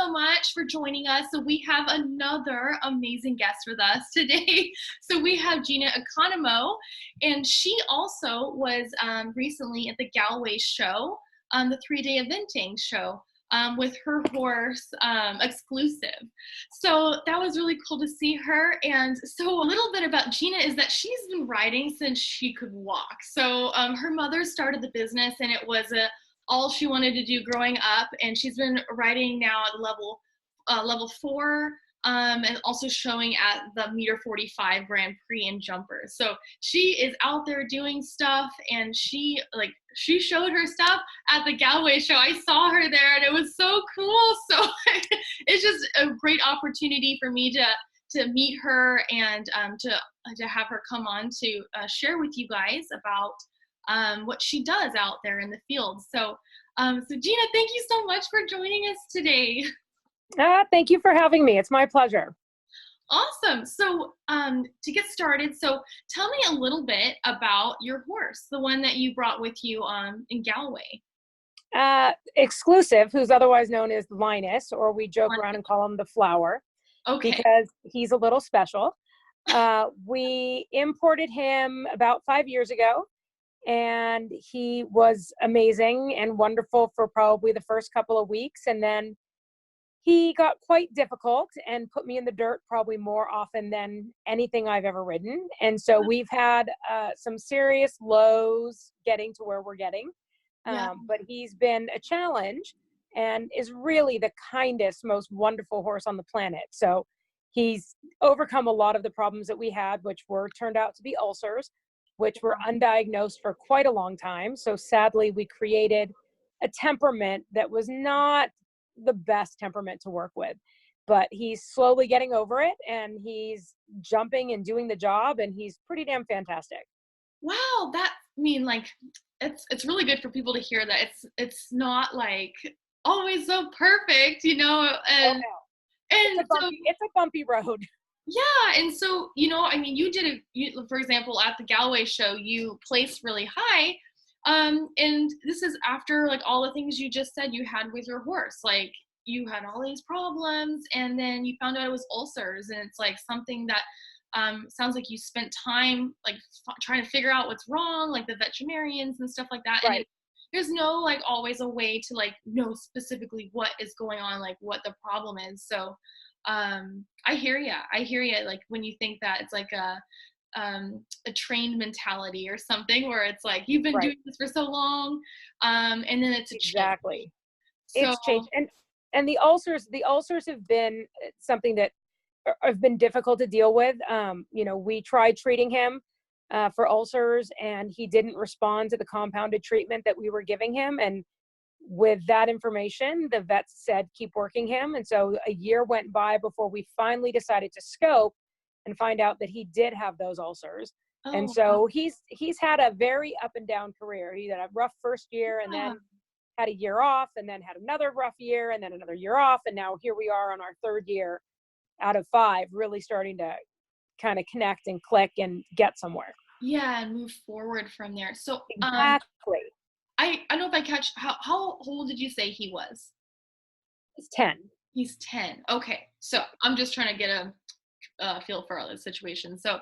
so much for joining us. So we have another amazing guest with us today. So we have Gina Economou, and she also was recently at the Galway show, the 3-day eventing show. With her horse Exclusive. So that was really cool to see her. And so a little bit about Gina is that she's been riding since she could walk. So her mother started the business, and it was all she wanted to do growing up. And she's been riding now at level 4, and also showing at the Meter 45 Grand Prix and jumpers. So she is out there doing stuff, and she showed her stuff at the Galway show. I saw her there, and it was so cool. So it's just a great opportunity for me to meet her and to have her come on to share with you guys about what she does out there in the field. So Gina, thank you so much for joining us today. Thank you for having me. It's my pleasure. Awesome. So to get started, so tell me a little bit about your horse, the one that you brought with you in Galway. Exclusive, who's otherwise known as Linus, or we joke around and call him the Flower, because he's a little special. We imported him about 5 years ago, and he was amazing and wonderful for probably the first couple of weeks, and then he got quite difficult and put me in the dirt probably more often than anything I've ever ridden. And so we've had some serious lows getting to where we're getting. But he's been a challenge and is really the kindest, most wonderful horse on the planet. So he's overcome a lot of the problems that we had, which turned out to be ulcers, which were undiagnosed for quite a long time. So sadly, we created a temperament that was not the best temperament to work with, but he's slowly getting over it, and he's jumping and doing the job, and he's pretty damn fantastic. Wow, it's really good for people to hear that it's not like always so perfect, and no. It's a bumpy road. Yeah, and so you for example, at the Galway show, you placed really high. And this is after like all the things you just said you had with your horse. Like you had all these problems, and then you found out it was ulcers, and it's like something that sounds like you spent time like trying to figure out what's wrong, like the veterinarians and stuff like that. Right. And there's no like always a way to like know specifically what is going on, like what the problem is. So I hear you. Like when you think that it's like a trained mentality or something, where it's like you've been doing this for so long, and then it's a exactly change. It's changed, and the ulcers have been something that have been difficult to deal with. We tried treating him for ulcers, and he didn't respond to the compounded treatment that we were giving him. And with that information, the vets said keep working him, and so a year went by before we finally decided to scope and find out that he did have those ulcers. And so he's had a very up and down career. He had a rough first year, and then had a year off, and then had another rough year, and then another year off. And now here we are on our 3rd year out of 5, really starting to kind of connect and click and get somewhere. Yeah, and move forward from there. So exactly. I don't know if I catch, how old did you say he was? He's 10. He's 10. Okay. So I'm just trying to get a feel for all this situation. So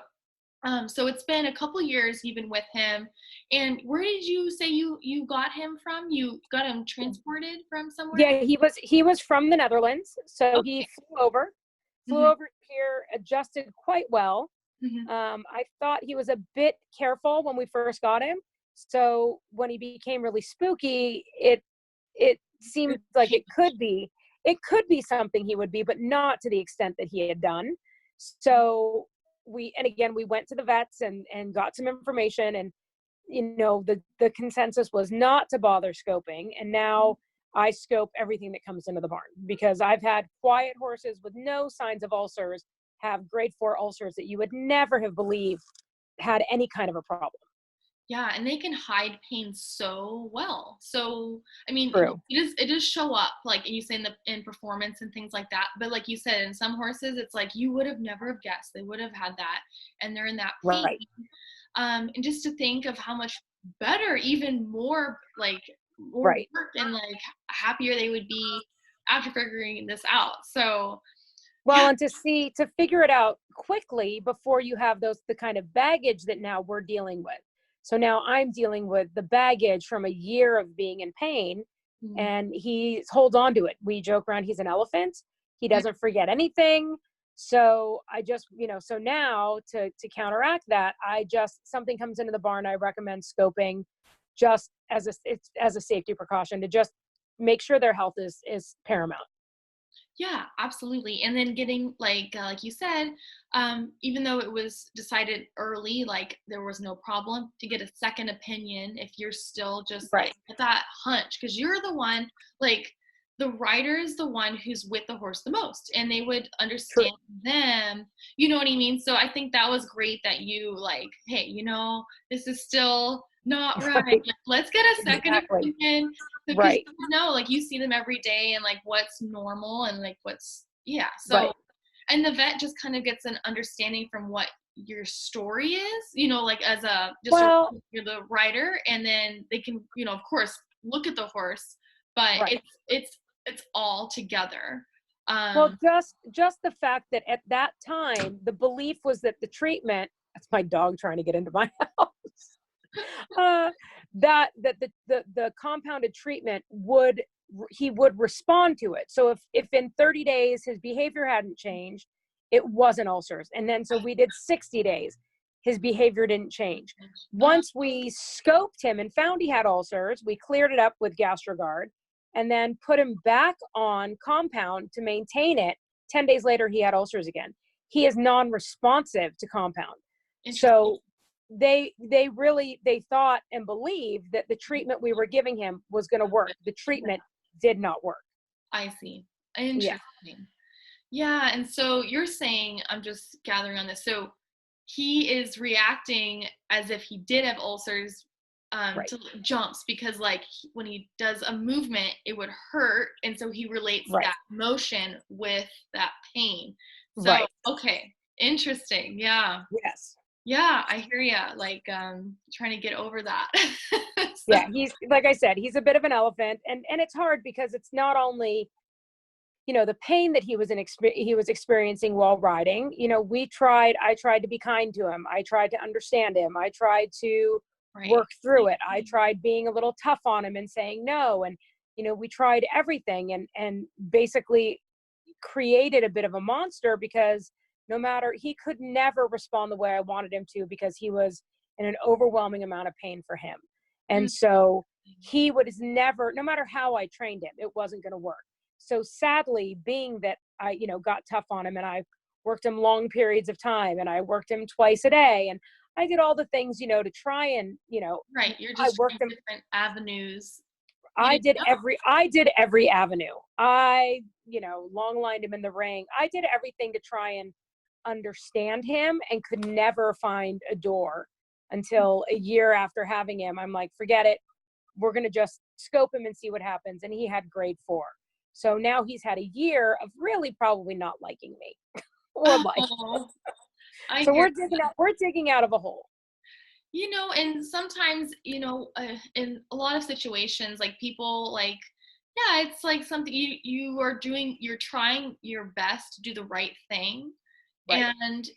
it's been a couple years you've been with him, and where did you say you got him from? You got him transported from somewhere? Yeah, he was from the Netherlands. So he flew over here, adjusted quite well. I thought he was a bit careful when we first got him. So when he became really spooky, it seemed like it could be something he would be, but not to the extent that he had done. So we went to the vets and got some information, and the consensus was not to bother scoping. And now I scope everything that comes into the barn, because I've had quiet horses with no signs of ulcers have grade 4 ulcers that you would never have believed had any kind of a problem. Yeah, and they can hide pain so well. So, I mean, True. it does show up, like you say, in performance and things like that. But like you said, in some horses, it's like you would have never have guessed they would have had that, and they're in that pain. Right. And just to think of how much better, even more like more right. work and like happier they would be after figuring this out. So Well, yeah. and to figure it out quickly before you have the kind of baggage that now we're dealing with. So now I'm dealing with the baggage from a year of being in pain, Mm, and he holds on to it. We joke around he's an elephant. He doesn't forget anything. So I just, so now to counteract that, I just, something comes into the barn, I recommend scoping just as a safety precaution to just make sure their health is paramount. yeah, absolutely. And then getting like you said, even though it was decided early, like there was no problem to get a second opinion if you're still just Right. like with that hunch, because you're the one, like the rider is the one who's with the horse the most, and they would True. understand them. You know what I mean? So I think that was great that you like, hey, this is still not right. Right. Like, let's get a second Exactly. opinion. Because Right. you know, like you see them every day and like what's normal and like what's, yeah. So, Right. and the vet just kind of gets an understanding from what your story is, like as a, just Well, you're the rider, and then they can, of course, look at the horse, but right. it's all together. Well, Um, just the fact that at that time the belief was that the treatment, that's my dog trying to get into my house. That the compounded treatment he would respond to it. So if in 30 days his behavior hadn't changed, it wasn't ulcers. And then so we did 60 days, his behavior didn't change. Once we scoped him and found he had ulcers, we cleared it up with Gastrogard and then put him back on compound to maintain it. 10 days later he had ulcers again. He is non-responsive to compound. Interesting. So they thought and believed that the treatment we were giving him was going to work. The treatment did not work. I see. Yeah. Interesting. Yeah, and so you're saying, I'm just gathering on this. So he is reacting as if he did have ulcers, Right. to jumps, because like when he does a movement, it would hurt, and so he relates Right. that motion with that pain. So Right. okay, interesting. Yeah, Yes. yeah, I hear ya. Like trying to get over that. So, Yeah, he's, like I said, he's a bit of an elephant, and it's hard because it's not only the pain that he was experiencing while riding. I tried to be kind to him, I tried to understand him, I tried to right. work through it, I tried being a little tough on him and saying no, and we tried everything, and basically created a bit of a monster, because no matter, he could never respond the way I wanted him to, because he was in an overwhelming amount of pain for him. And Mm, so he was never, no matter how I trained him, it wasn't going to work. So sadly, being that I, got tough on him, and I worked him long periods of time, and I worked him twice a day, and I did all the things, to try and, right. You're I just worked trying him. different avenues. You I didn't did know. every avenue. I, long lined him in the ring. I did everything to try and understand him, and could never find a door until a year after having him. I'm like, forget it. We're going to just scope him and see what happens. And he had grade 4. So now he's had a year of really probably not liking me or liking us. Oh, I So hear. we're digging out of a hole. And sometimes, in a lot of situations, like people like, yeah, it's like something you are doing, you're trying your best to do the right thing. Right. And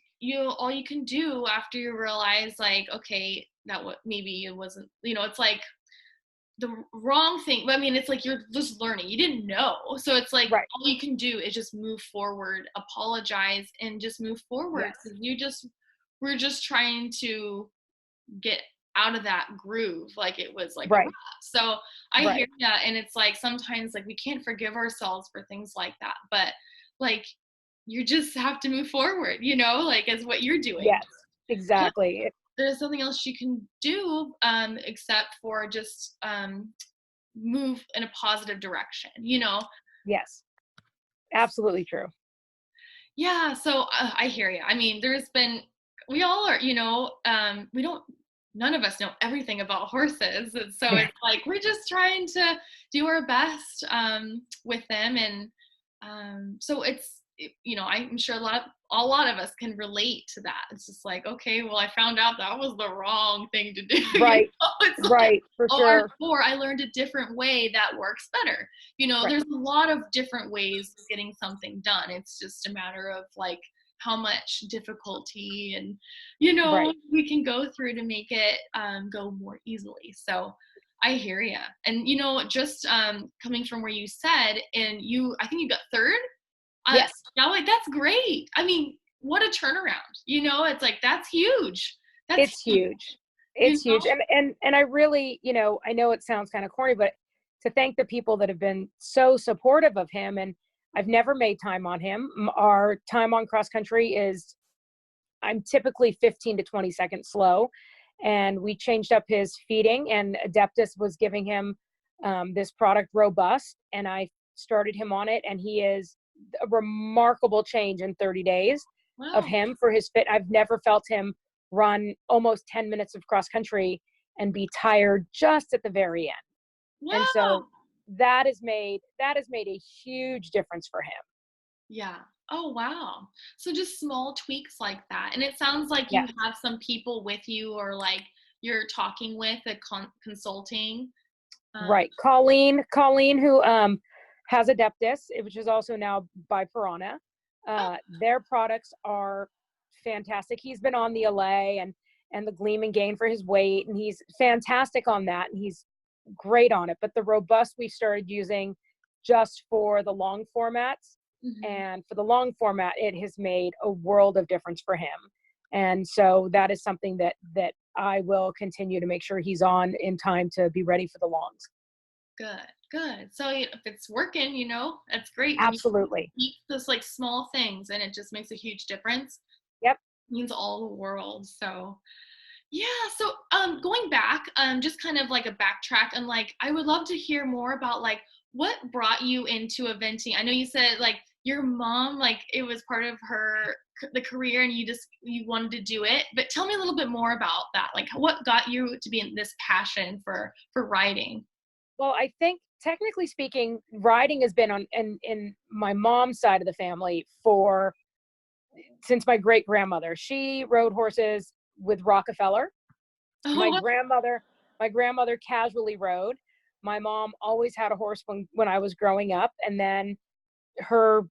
all you can do after you realize like, okay, that what maybe it wasn't, it's like the wrong thing. I mean, it's like you're just learning. You didn't know. So it's like Right. all you can do is just move forward, apologize, and just move forward. Yes. We're just trying to get out of that groove, like it was like a rap. Right. So I hear Right. that, and it's like sometimes like we can't forgive ourselves for things like that, but like you just have to move forward, like as what you're doing. Yes. Yeah, Exactly. there's nothing else you can do except for just move in a positive direction. Yes. Absolutely true. Yeah, so I hear you. I mean, we all are, we don't, none of us know everything about horses. And so Yeah. it's like, we're just trying to do our best with them. And so I'm sure a lot of us can relate to that. It's just like, okay, well, I found out that was the wrong thing to do. Right. It's like, Right. For sure. or I learned a different way that works better. Right. There's a lot of different ways of getting something done. It's just a matter of like how much difficulty and Right. we can go through to make it go more easily. So I hear you. And just coming from where you said, and I think you got third. Yes. Yeah, like that's great. I mean, what a turnaround. It's like that's huge. That's It's huge, huge. It's huge. And I really, I know it sounds kind of corny, but to thank the people that have been so supportive of him. And I've never made time on him. Our time on cross country is, I'm typically 15 to 20 seconds slow. And we changed up his feeding, and Adeptus was giving him this product Robust. And I started him on it, and he is a remarkable change in 30 days of wow. him for his fit. I've never felt him run almost 10 minutes of cross country and be tired just at the very end. And Wow. so that has made a huge difference for him. Yeah. Oh, wow. So just small tweaks like that. And it sounds like you Yeah. have some people with you, or like you're talking with a consulting. Right. Colleen, who has Adeptus, which is also now by Piranha. Oh, Their products are fantastic. He's been on the LA and the Gleam and Gain for his weight, and he's fantastic on that, and he's great on it. But the Robust we started using just for the long formats, mhm. and for the long format, it has made a world of difference for him. And so that is something that I will continue to make sure he's on in time to be ready for the longs. Good, good. So if it's working, that's great. When you Absolutely. keep those like small things and it just makes a huge difference, Yep. means all the world. So yeah. So going back, just kind of like a backtrack, and like I would love to hear more about like what brought you into eventing. I know you said like your mom, like it was part of the career, and you wanted to do it. But tell me a little bit more about that. Like what got you to be in this passion for writing? Well, I think technically speaking, riding has been on in my mom's side of the family for since my great grandmother. She rode horses with Rockefeller. My Oh, grandmother, my grandmother casually rode. My mom always had a horse when I was growing up, and then her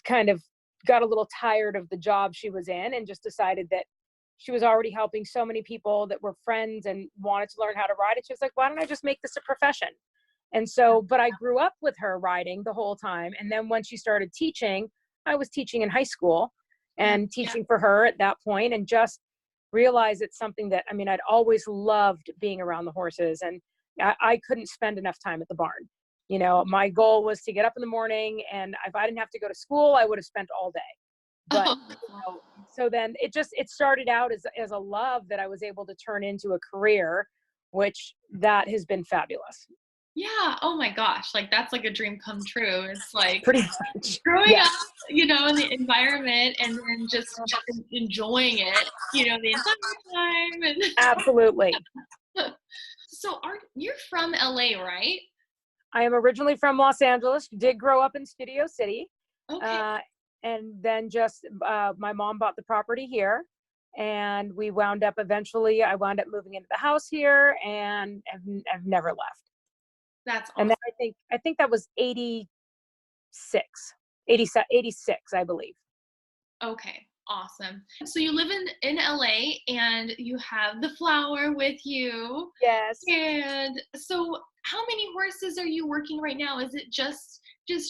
kind of got a little tired of the job she was in and just decided that she was already helping so many people that were friends and wanted to learn how to ride. And she was like, why don't I just make this a profession? And so, but I grew up with her riding the whole time. And then when she started teaching, I was teaching in high school and yeah. teaching for her at that point, and just realized it's something that, I mean, I'd always loved being around the horses, and I couldn't spend enough time at the barn. My goal was to get up in the morning, and if I didn't have to go to school, I would have spent all day. But, so then it started out as a love that I was able to turn into a career, which that has been fabulous. Yeah. Oh my gosh. Like that's like a dream come true. It's like Pretty much. growing up, Yes, in the environment, and then just enjoying it, the entire time. absolutely. And so you're from LA, right? I am originally from Los Angeles, did grow up in Studio City. Okay. Uh, and then just my mom bought the property here, and we wound up I wound up moving into the house here, and I've never left. That's And awesome. then I think that was 86, I believe. Okay. Awesome. So you live in LA, and you have the flower with you. Yes. And so how many horses are you working right now? Is it just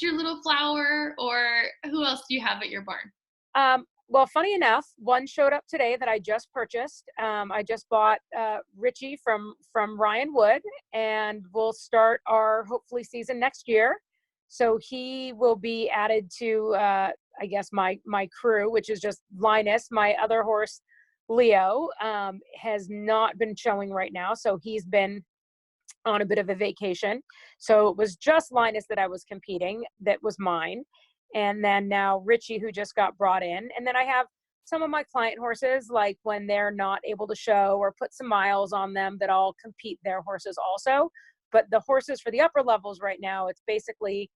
your little flower, or who else do you have at your barn? Well, funny enough, one showed up today that I just purchased. I just bought Richie from Ryan Wood, and we'll start our hopefully season next year. So he will be added to, I guess, my crew, which is just Linus. My other horse, Leo, has not been showing right now, so he's been on a bit of a vacation. So it was just Linus that I was competing, that was mine. And then now Richie, who just got brought in. And then I have some of my client horses, like when they're not able to show or put some miles on them, that I'll compete their horses also. But the horses for the upper levels right now, it's basically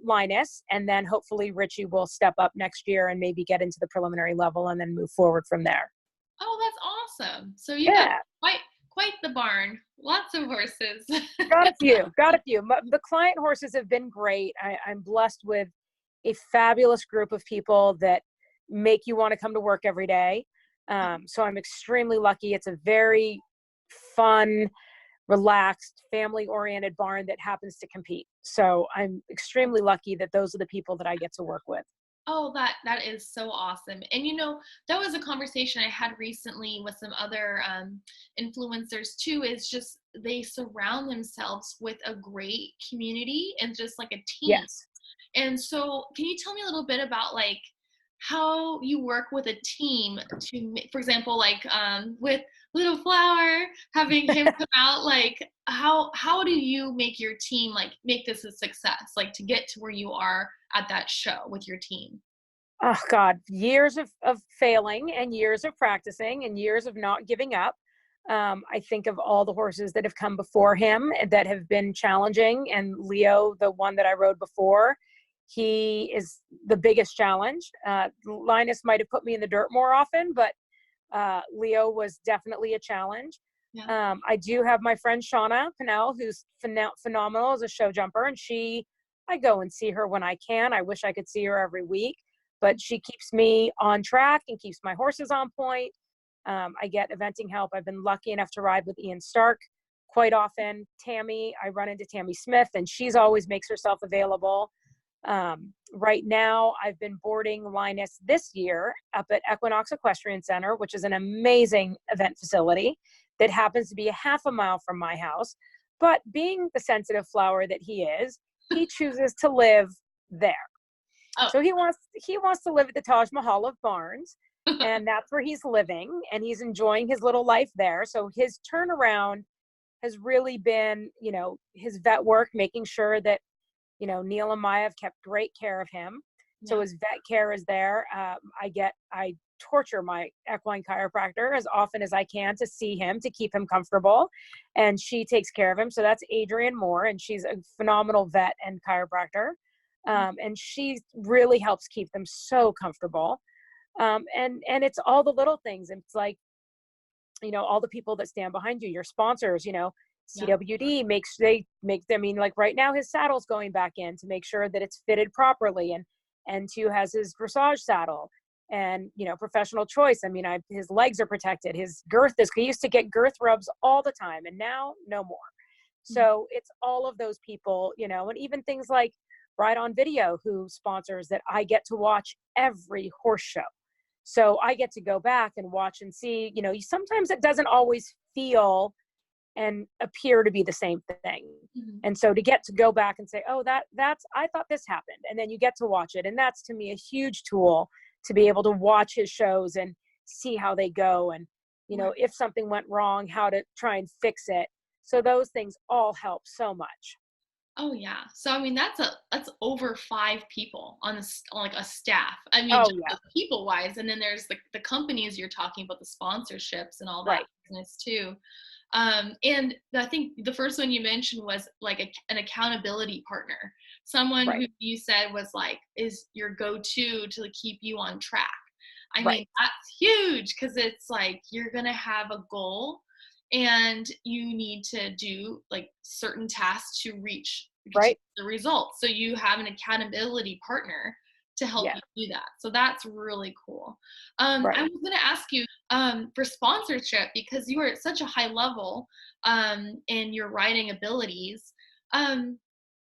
Linus, and then hopefully Richie will step up next year and maybe get into the preliminary level and then move forward from there. Oh, that's awesome. So you have Yeah. quite the barn. Lots of horses. Got a few. The client horses have been great. I'm blessed with a fabulous group of people that make you want to come to work every day. So I'm extremely lucky. It's a very fun, relaxed, family-oriented barn that happens to compete. So I'm extremely lucky that those are the people that I get to work with. Oh, that is so awesome. And that was a conversation I had recently with some other influencers too, is just they surround themselves with a great community and just like a team. Yes. And so can you tell me a little bit about like how you work with a team to, for example, like with Little Flower, having him come out, like how do you make your team like make this a success, like to get to where you are at that show with your team? Oh God, years of failing and years of practicing and years of not giving up. I think of all the horses that have come before him that have been challenging, and Leo, the one that I rode before, he is the biggest challenge. Linus might have put me in the dirt more often, but Leo was definitely a challenge. Yeah. I do have my friend Shauna Pinnell, who's phenomenal as a show jumper, and I go and see her when I can. I wish I could see her every week, but she keeps me on track and keeps my horses on point. I get eventing help. I've been lucky enough to ride with Ian Stark quite often. Tammy, I run into Tammy Smith, and she's always makes herself available. Right now, I've been boarding Linus this year up at Equinox Equestrian Center, which is an amazing event facility that happens to be a half a mile from my house. But being the sensitive flower that he is, he chooses to live there. Oh. So he wants to live at the Taj Mahal of barns, and that's where he's living, and he's enjoying his little life there. So his turnaround has really been, his vet work, making sure that Neil and Maya have kept great care of him. Yeah. So his vet care is there. I torture my equine chiropractor as often as I can to see him, to keep him comfortable. And she takes care of him. So that's Adrienne Moore, and she's a phenomenal vet and chiropractor. And she really helps keep them so comfortable. And it's all the little things. It's like, all the people that stand behind you, your sponsors, CWD like right now his saddle's going back in to make sure that it's fitted properly, and two has his dressage saddle, and Professional Choice. His legs are protected. His girth he used to get girth rubs all the time, and now no more. So it's all of those people, and even things like Ride on Video, who sponsors that I get to watch every horse show. So I get to go back and watch and see, sometimes it doesn't always feel and appear to be the same thing. Mm-hmm. And so to get to go back and say, oh, I thought this happened. And then you get to watch it. And that's, to me, a huge tool to be able to watch his shows and see how they go. And, if something went wrong, how to try and fix it. So those things all help so much. Oh yeah. So that's over 5 people on like a staff. People wise, and then there's the companies you're talking about, the sponsorships and all that business too. And I think the first one you mentioned was like an accountability partner, someone who you said was like is your go-to to keep you on track. I mean, that's huge, because it's like you're gonna have a goal and you need to do like certain tasks to reach the results. So you have an accountability partner to help you do that. So that's really cool. I was going to ask you for sponsorship, because you are at such a high level in your riding abilities.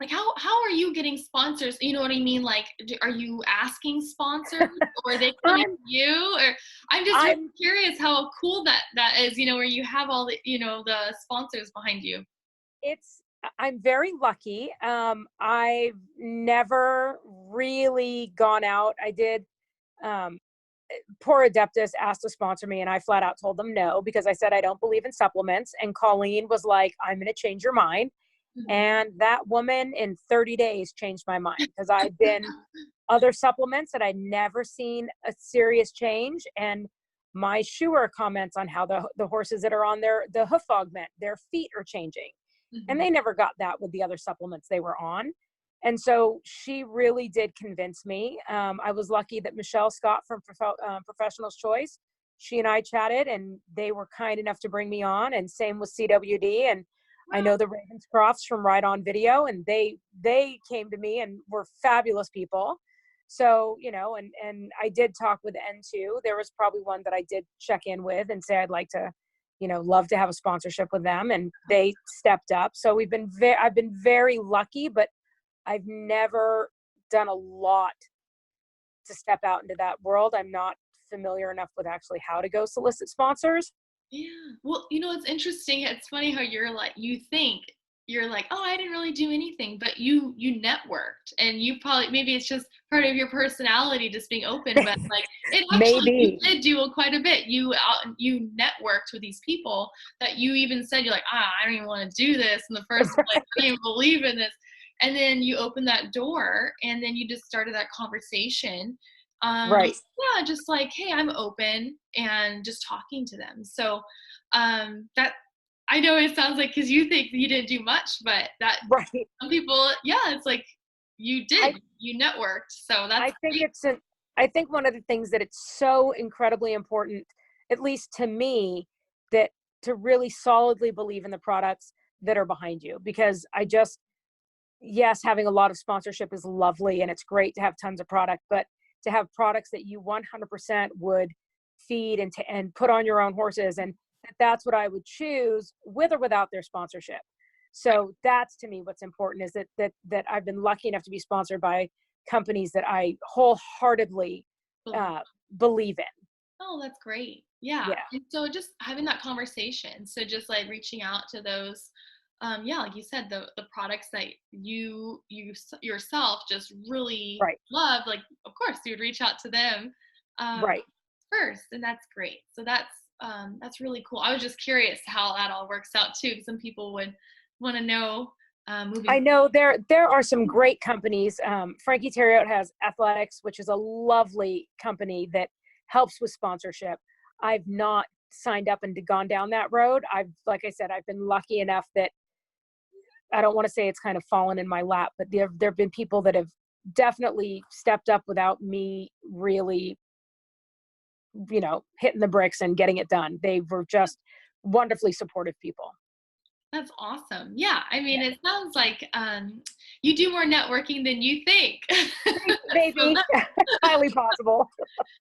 Like how are you getting sponsors? You know what I mean? Like, are you asking sponsors, or are they coming to you? Or I'm just really curious how cool that is, where you have all the, the sponsors behind you. I'm very lucky. I've never really gone out. I did, Poor Adeptus asked to sponsor me, and I flat out told them no, because I said I don't believe in supplements. And Colleen was like, I'm going to change your mind. Mm-hmm. And that woman in 30 days changed my mind, because I'd been other supplements that I'd never seen a serious change. And my shoer comments on how the horses that are on the hoof augment, their feet are changing. Mm-hmm. And they never got that with the other supplements they were on. And so she really did convince me. I was lucky that Michelle Scott from Professional's Choice, she and I chatted, and they were kind enough to bring me on, and same with CWD. And I know the Ravenscrofts from Right On Video, and they came to me and were fabulous people. So, and I did talk with N2. There was probably one that I did check in with and say I'd like to, love to have a sponsorship with them, and they stepped up. So I've been very lucky, but I've never done a lot to step out into that world. I'm not familiar enough with actually how to go solicit sponsors. Yeah. Well, it's interesting. It's funny how you think you're like, oh, I didn't really do anything, but you networked, and you probably, maybe it's just part of your personality, just being open, but like it actually, Maybe. you did do quite a bit. You networked with these people that you even said, you're like, I don't even want to do this in the first place. I don't even believe in this. And then you opened that door, and then you just started that conversation. Right. Yeah, just like, hey, I'm open, and just talking to them. So that, I know it sounds like, because you think you didn't do much, but that right. some people, yeah, it's like you did, you networked. So that's I think one of the things that it's so incredibly important, at least to me, that to really solidly believe in the products that are behind you, because yes, having a lot of sponsorship is lovely, and it's great to have tons of product, but to have products that you 100% would feed and put on your own horses, and that's what I would choose with or without their sponsorship. So that's, to me, what's important, is that I've been lucky enough to be sponsored by companies that I wholeheartly believe in. Oh, that's great. Yeah. And so just having that conversation. So just like reaching out to those, like you said, the products that you yourself just really love, like, of course you would reach out to them first, and that's great. So that's really cool. I was just curious how that all works out too, because some people would want to know. I know there are some great companies. Frankie Theriot has Athletics, which is a lovely company that helps with sponsorship. I've not signed up and gone down that road. Like I said, I've been lucky enough that I don't want to say it's kind of fallen in my lap, but there have been people that have definitely stepped up without me really, hitting the bricks and getting it done. They were just wonderfully supportive people. That's awesome. Yeah. I mean, it sounds like you do more networking than you think. Maybe. Highly possible.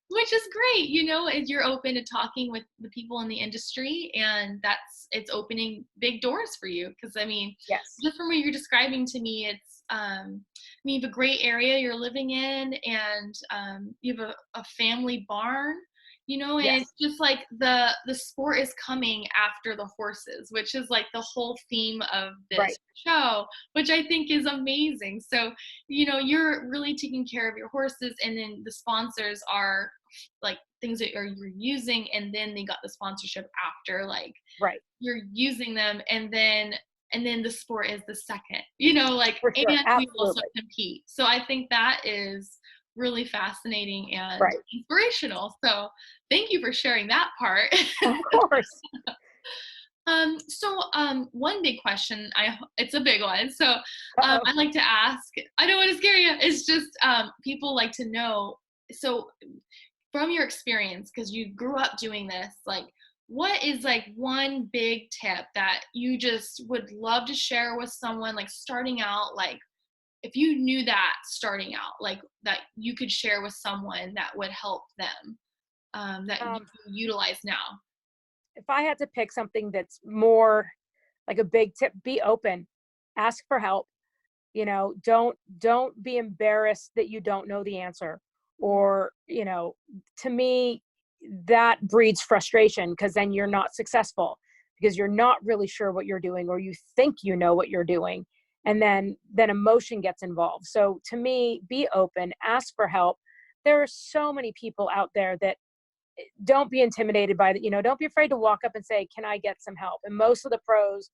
Which is great, as you're open to talking with the people in the industry, and it's opening big doors for you. Because I mean, just from what you're describing to me, it's you have a great area you're living in, and you have a family barn. And it's just like the sport is coming after the horses, which is like the whole theme of this show, which I think is amazing. So, you're really taking care of your horses, and then the sponsors are like things that you're using, and then they got the sponsorship after, like you're using them, and then the sport is the second, like, for sure. and Absolutely. you also compete. So I think that is really fascinating and inspirational. So thank you for sharing that part. Of course. So one big question, it's a big one. So I'd like to ask, I don't want to scare you. It's just people like to know. So from your experience, because you grew up doing this, like, what is like one big tip that you just would love to share with someone, like starting out, like if you knew that starting out, like that you could share with someone that would help them, that you utilize now? If I had to pick something that's more like a big tip, be open, ask for help. Don't be embarrassed that you don't know the answer, or, to me, that breeds frustration, because then you're not successful, because you're not really sure what you're doing, or you think you know what you're doing. And then emotion gets involved. So to me, be open, ask for help. There are so many people out there that don't be intimidated by that. Don't be afraid to walk up and say, can I get some help? And most of the pros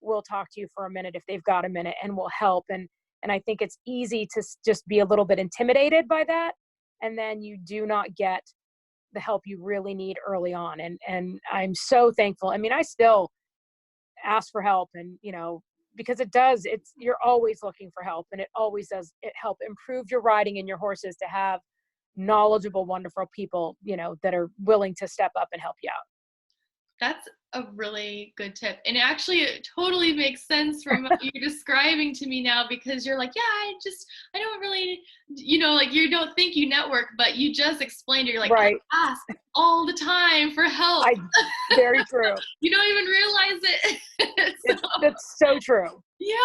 will talk to you for a minute if they've got a minute, and will help. And I think it's easy to just be a little bit intimidated by that. And then you do not get the help you really need early on. And I'm so thankful. I mean, I still ask for help, and, because it does, you're always looking for help, and it always does it help improve your riding and your horses to have knowledgeable, wonderful people, that are willing to step up and help you out. That's a really good tip. And actually, it totally makes sense from what you're describing to me now, because you're like, yeah, I don't really, like you don't think you network, but you just explained it. You're like, right. I ask all the time for help. Very true. You don't even realize it. That's so true. Yeah.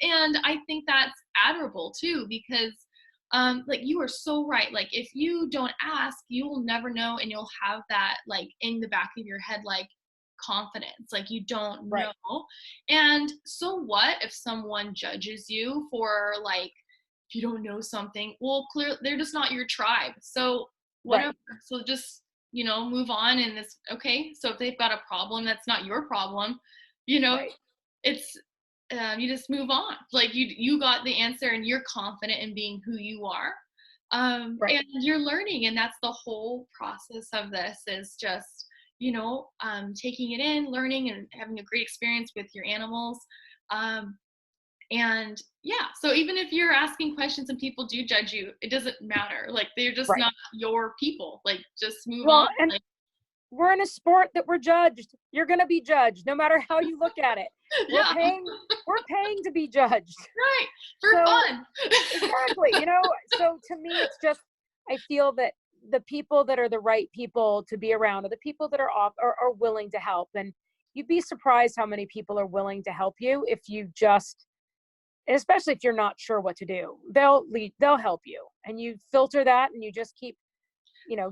And I think that's admirable too, because like you are so right. Like if you don't ask, you will never know, and you'll have that like in the back of your head, like confidence, like you don't right. know. And so what if someone judges you for like, if you don't know something? Well, clearly they're just not your tribe. So whatever. Right. So just, move on. And it's okay. So if they've got a problem, that's not your problem. Right. It's, you just move on. Like you got the answer, and you're confident in being who you are. Right. And you're learning. And that's the whole process of this, is just, taking it in, learning, and having a great experience with your animals. And yeah, so even if you're asking questions and people do judge you, it doesn't matter. Like they're just not your people. Like just move on. And like, we're in a sport that we're judged. You're going to be judged no matter how you look at it. Yeah. We're paying to be judged. Right. For fun. Exactly. So to me, it's just, I feel that the people that are the right people to be around are the people that are willing to help. And you'd be surprised how many people are willing to help you if you just, especially if you're not sure what to do. They'll help you, and you filter that, and you just keep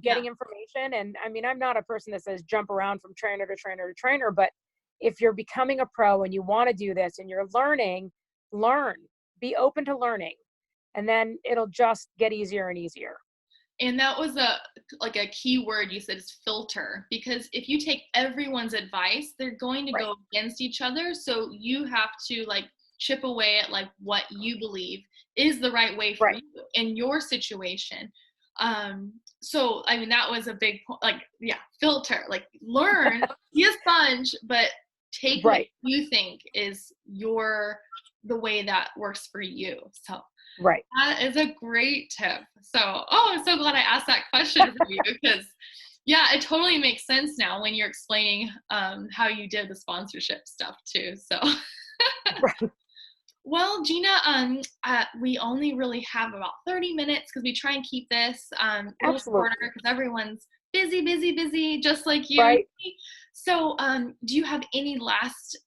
getting information. And I mean, I'm not a person that says jump around from trainer to trainer to trainer, but if you're becoming a pro and you want to do this and you're learning, be open to learning, and then it'll just get easier and easier. And that was a key word you said, is filter, because if you take everyone's advice, they're going to go against each other. So you have to like chip away at like what you believe is the right way for you in your situation. So I mean, that was a big point. Like, filter, like learn, be a sponge, but take what you think is the way that works for you. So that is a great tip. So, I'm so glad I asked that question for you, because it totally makes sense now when you're explaining how you did the sponsorship stuff too. So Well, Gina, we only really have about 30 minutes, because we try and keep this a little shorter, because everyone's busy, just like you. Right. So do you have any last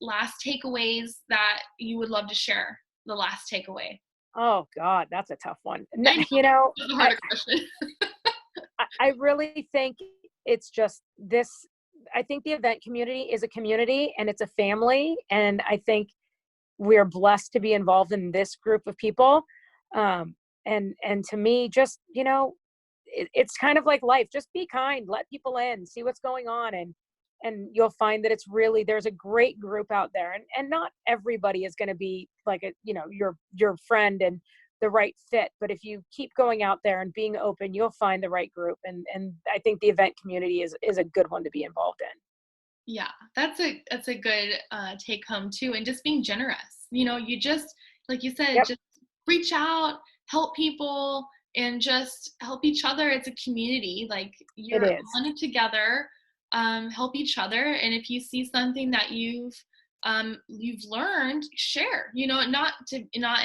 takeaways that you would love to share? The last takeaway. Oh God, that's a tough one. That's a harder question. I really think it's just this. I think the event community is a community, and it's a family. And I think we're blessed to be involved in this group of people. And to me, just, it's kind of like life. Just be kind, let people in, see what's going on. And you'll find that there's a great group out there, and not everybody is going to be like your friend and the right fit. But if you keep going out there and being open, you'll find the right group. And I think the event community is a good one to be involved in. Yeah, that's a good take home too. And just being generous. You just, like you said, just reach out, help people, and just help each other. It's a community. Like you're on it together. Help each other. And if you see something that you've learned, share. Not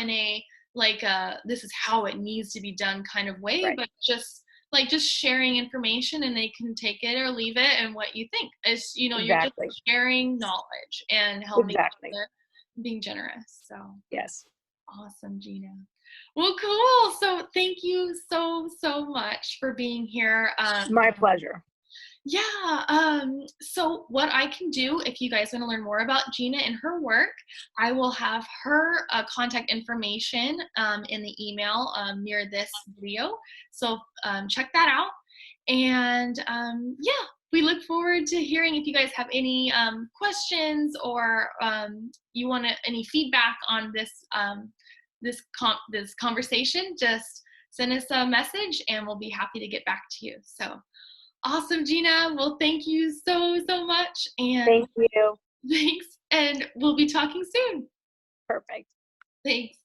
in a like this is how it needs to be done kind of way, but just sharing information, and they can take it or leave it. And what you think is, you're just sharing knowledge and helping each other, being generous. So yes. Awesome, Gina. Well, cool. So thank you so much for being here. My pleasure. So what I can do, if you guys want to learn more about Gina and her work, I will have her contact information in the email near this video. So check that out. And we look forward to hearing if you guys have any questions, or you want any feedback on this conversation. Just send us a message, and we'll be happy to get back to you. So. Awesome, Gina. Well, thank you so much. And thank you. Thanks. And we'll be talking soon. Perfect. Thanks.